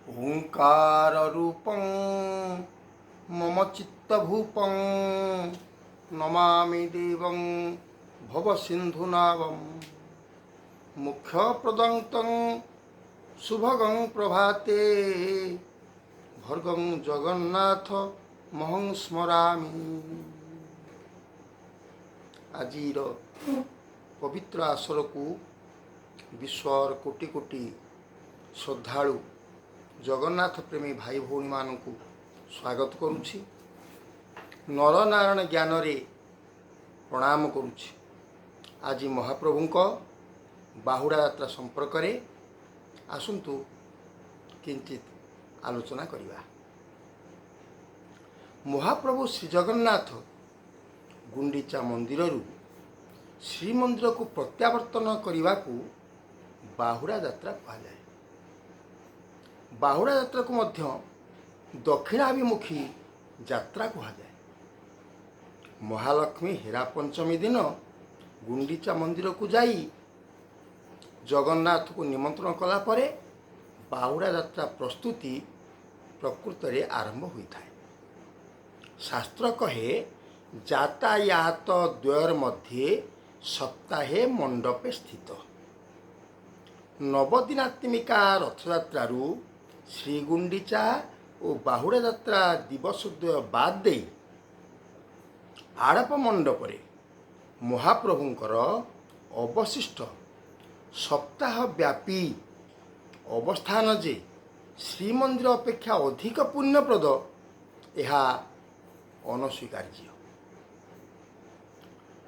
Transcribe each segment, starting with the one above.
ओंकार रूपं मम चित्तभूपं नमामि देवं भवसिन्धुनावं मुख्यप्रदन्तं शुभगं प्रभाते भर्गं जगन्नाथ महं स्मरामि। आजिर पवित्र आसर को विश्वर कोटि कोटि श्रद्धालु जगन्नाथ प्रेमी भाई भौणी मानू स्वागत करुछि। नरनारायण ज्ञान रे प्रणाम करुछि। आज महाप्रभुंक बाहुड़ा यात्रा संपर्क रे आसंतु किंचित आलोचना करिबा। महाप्रभु श्री जगन्नाथ गुंडीचा मंदिररू श्रीमंदिर को प्रत्यावर्तन करने को बाहुड़ा यात्रा कहुए। बाहुड़ा यात्रा को मध्य दक्षिणाभिमुखी यात्रा कहुए। महालक्ष्मी हेरा पंचमी दिन गुंडीचा मंदिर को जाई जगन्नाथ को निमंत्रण कला परे बाहुड़ा यात्रा प्रस्तुति प्रकृत रे आरंभ होता है। शास्त्र कहे यातायात द्वयर मध्य सप्ताहे मंडपे स्थित। नवदिनात्मिका रथयात्रु श्रीगुंडीचा और बाहुड़ा यात्रा दिवस द्वय बाद दे आड़प मंडपरे महाप्रभुंकर अवशिष्ट सप्ताह व्यापी अवस्थान जे श्रीमंदिर अपेक्षा अधिक पुण्यप्रद यह अनस्वीकार्य।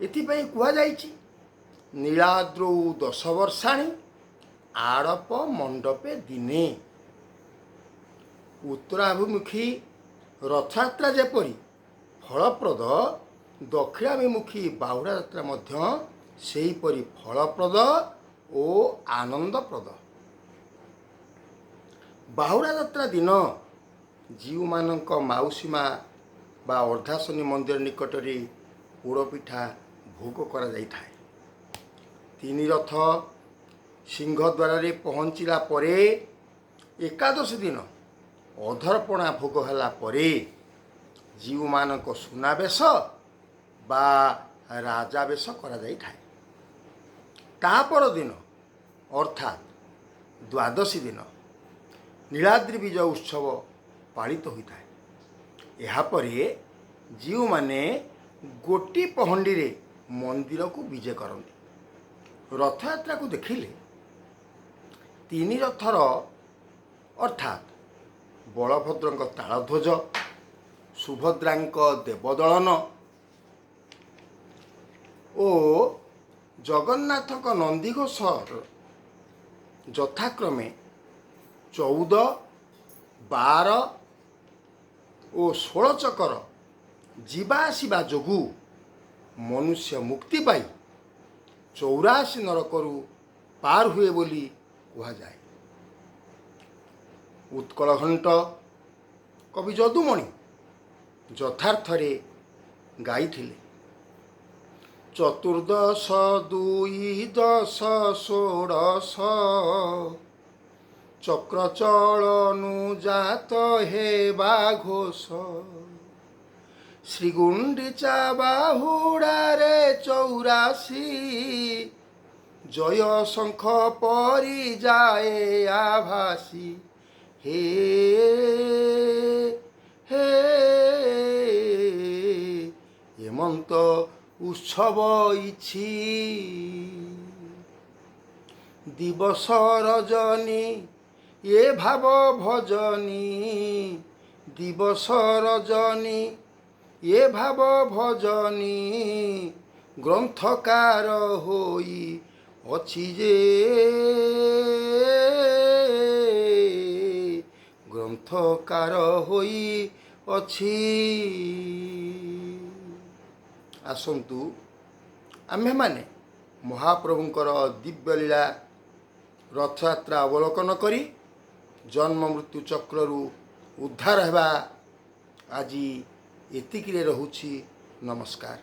एथिपाई कुहाଯାଇଛି नीलाद्रौ 10 वर्षाणी आड़प मंडपे दिने। उत्तराभिमुखी रथयात्रा जेपरी फलप्रद दक्षिणाभिमुखी बाहुड़ा यात्रा मध्य सेहीपरि फलप्रद और आनंदप्रद। बाहुड़ा यात्रा दिन जीव मानक माउसीमा बा अर्धाशनी मंदिर निकटरे पोड़पिठा भोग करा जाई थाए। तीन रथ सिंहद्वार रे पहुँचला परे एकादशी दिन अधरपणा भोग होला परे जीव मानक सुनावेश बा राजावेश करा जाई थाए। तापर दिन अर्थात द्वादशी दिन नीलाद्रि विजय उत्सव पालित होता है। यह परे जीव माने गोटी पहंडी रे मंदिर को विजय करती। रथयात्रा को देखिले तीन रथर अर्थात बलभद्र तालध्वज सुभद्रा देवदलन और जगन्नाथ नंदीघोष यथाक्रमे 14, 12 और 16 चकर जीवासीबा जोगु मनुष्य मुक्ति पाई 84 नरकरू पार हुए बोली कहा जाए। उत्कल घंट कवि जदुमणि यथार्थरे गाइथिले। 14, 2, 10, 16 चक्र चलनु जात हेबा घोष श्रीगुंडीचा बाहुड़ा रे 84 जय शंख परी जाए आभासी। हे हे हेमंत उत्सव इछि दिवस रजनी ये भाव भजनी दिवस रजनी ये भाव भजनी ग्रंथकार होई अछि जे ग्रंथकार होई अछि। आसंतु आम्भे माने महाप्रभुंकर दिव्य लीला रथयात्रा अवलोकन करी जन्म मृत्यु चक्ररू उद्धार हेबा। आज एतिकिरे रहुछि। नमस्कार।